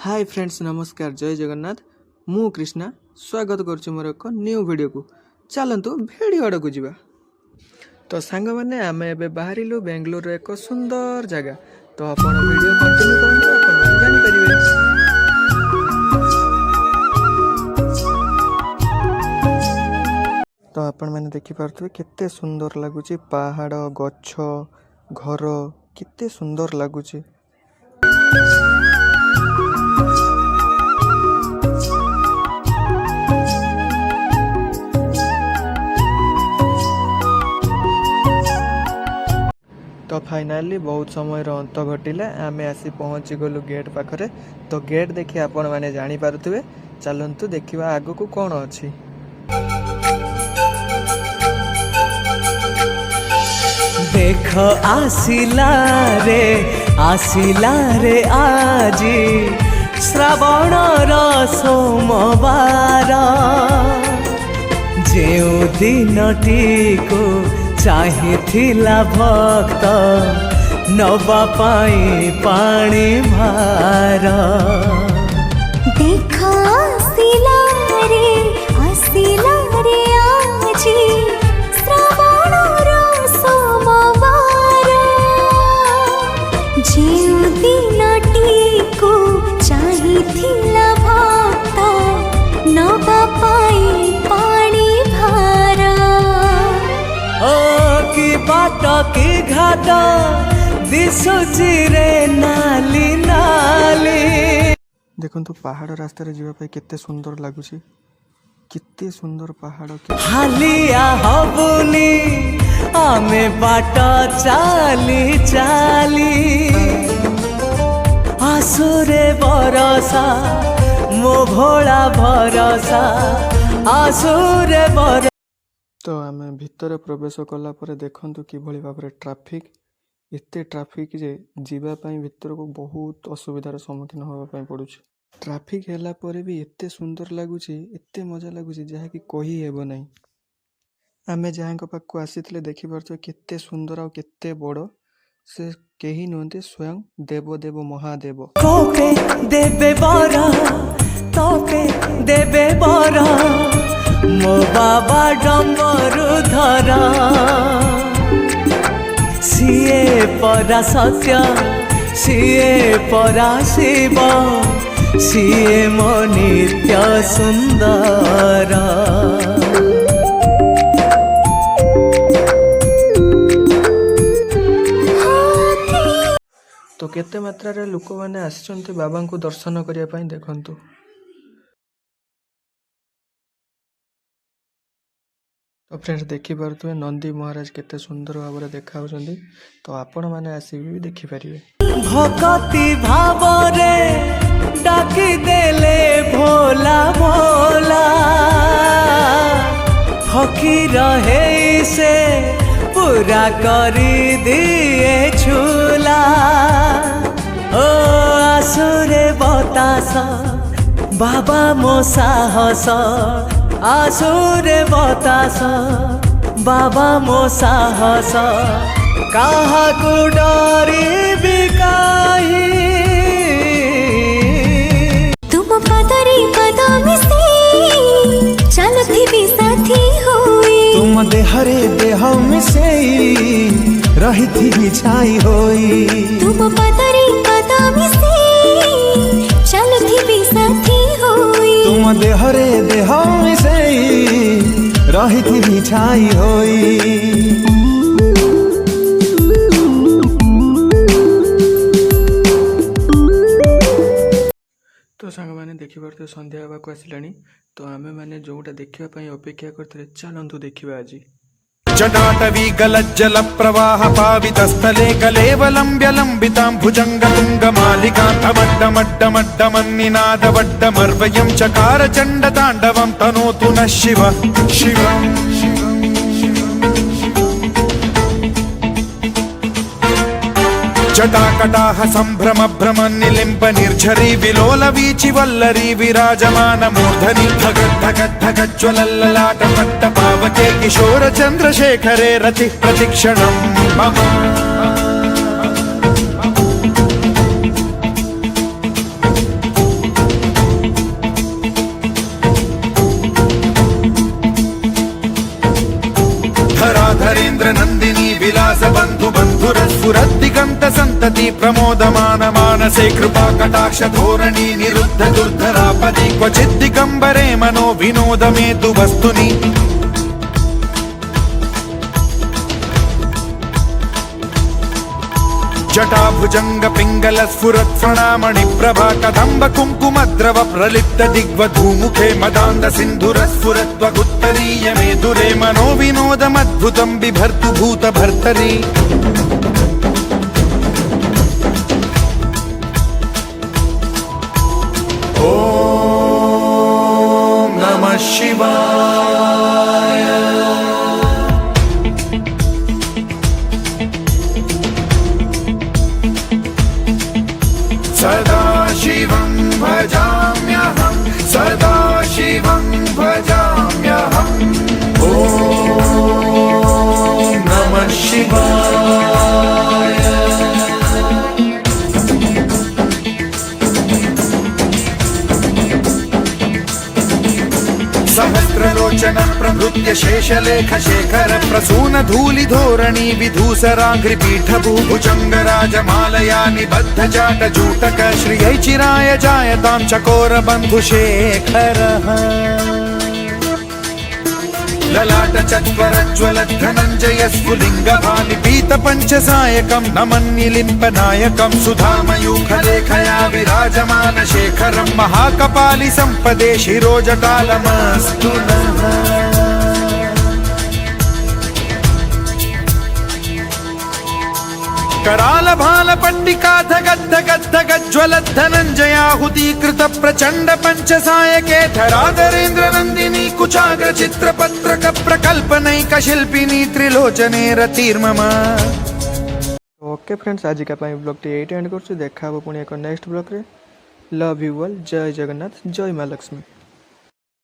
Hi friends, नमस्कार, जय जगन्नाथ। मु कृष्णा स्वागत करुच्ची मोर एक न्यू वीडियो को। चलतु वीडियो आड़ को जीवा। तो सांग मैंने आम एवं बाहरिलु बेंगलोर एक सुंदर जगह। तो आप वीडियो कंटिन्यू करते जानीपर। तो आपण मैंने देखिपे केते सुंदर लगुच पहाड़ गछ घर केते सुंदर लगुच। तो फाइनाली बहुत समय अंत घटिला आम आसी पहुँची गलु गेट पाखरे। तो गेट देखि आपण माने जानी पारुथिबे। चलंतु देखिबा आगो को कोन अछि। देख आसिला रे आजी श्रावण सोमवार जेउ दिनटी को चाहिथिला भक्त नवा पाई पानी भार। देख आसिला रे आजी श्रावण सोमवार जेउ दिनटी को चाहिथिला भक्त नवा पाई पानी भार। की बाट की घाट दिशुची रे नाली नाली। देखो पहाड़ रास्ता रे जीवा केते सुंदर लगुची। केते सुंदर पहाड़ हालिया हबुनी आमे बाट चाली चाली आसुरे बरसा मो भोला भरसा आसुरे बर। तो आम भितर प्रवेश कला पर देखंतु कि भली भाव ट्रैफिक एते ट्रैफिक जे जीवा पई भितर को बहुत असुविधार सम्मुखीन होगा पई पड़ुछ। ट्रैफिक हैला पर भी एते सुंदर लगुची एते मजा लगुची जहा कि कही हेबो नहीं। आमे जहां को पाक को आसीथिले देखि परछो केते सुंदर आ केते बड़ो से केही नहते स्वयं देव देव महादेव। तोपे देबे बरा तोपे देबे बरा मो बाबा डमरू धरा सीए परा सत्य सीए परा शिव सीए मो नित्य सुंदर। तो केते मात्रा रे लोक माने आछंती बाबा को दर्शन करिया पई देखंतु। तो फ्रेंड्स देखि पारुथबे नंदी महाराज केते सुंदर भाव रे देखा होचंदी। तो आपण माने आसी भी देखि परिबे। भक्ति भाव रे डाकी देले भोला भोला फकीर हे से पूरा करी दिए झूला। ओ आसुरे बतास बाबा मो साहस आसुरे बतास बाबा मो साहस कहा को डरी बिकाई। तुम पदरी पद मिसे चलती साथी होई तुम देहरे देह मिसे रही थी छाई होई। तुम पदरी पद मिसे चलती साथी होई तुम देहरे देह मिसे रही थी छाई होई। तो सांग मैंने देखिए संध्या होगा को आसिलानी। तो आमे माने जोटा देखिबा पई अपेक्षा करथले चलंतु देखिबा आज। जटाटवी गलज्जल प्रवाह पावितस्थले कलेवलम्ब्य लम्बितां भुजंग तुंग मालिकान्तमड्डमड्डमड्डमन्निनादवड्डमर्वयं चकार चण्ड ताण्डवं तनोतु नः शिव शिवम्। जटाकटाह सम्भ्रम भ्रमन् निलिम्ब निर्झरी विलोल वीचि वल्लरी विराजमान मूर्धनि धगद् धगद् धगज्ज्वलल्ललाट पट्ट पावके किशोर चन्द्रशेखरे रति प्रतिक्षणं मम। सन्तति प्रमोदमान मानसे कृपा कटाक्ष धोरणी निरुद्ध दुर्धरापदि क्वचित् दिगम्बरे मनो विनोदमेतु वस्तुनि जटाभुजंग पिंगल स्फुरत् प्रणामणि प्रभा कदम्ब कुङ्कुमद्रव प्रलिप्त दिग्वधूमुखे मदान्ध सिन्धुर स्फुरत्वगुत्तरीय मेधुरे मनो विनोदमद्भुतं बिभर्तु भूत भर्तरि ॐ नमः शिवाय सदा शिवं भजाम्यहं सदा शिवं भजाम्यहम् ॐ नमः शिवाय सहस्रलोचन प्रभृत्य शेषलेख शेखर प्रसून धूलि धोरणी विधूसराङ्घ्रि पीठभूभुजङ्ग राजमालया निबद्ध जाट जूटक श्रियै चिराय जायतां चकोर बन्धुशेखरः ललाट चत्वरज्वल धनञ्जय स्फुलिङ्ग भानिपीत पञ्चसायकं नमन्निलिम्पनायकं सुधामयूखलेखया विराजमान शेखरं महाकपालि सम्पदे शिरोजटालमस्तु नः कराल भाल पट्टिका धगद् गज्ज्वलद् धनञ्जयाहुतीकृत प्रचण्ड पञ्चसायके धराधरेन्द्र नन्दिनी कुचाग्र चित्रपत्रक प्रकल्पनैक शिल्पिनी त्रिलोचने रतिर्मम। ओके फ्रेंड्स आजिका ब्लॉग टी एंड कर देखा पुणी एक नेक्स्ट ब्लॉग रे लव यू ऑल जय जगन्नाथ जय माँ लक्ष्मी।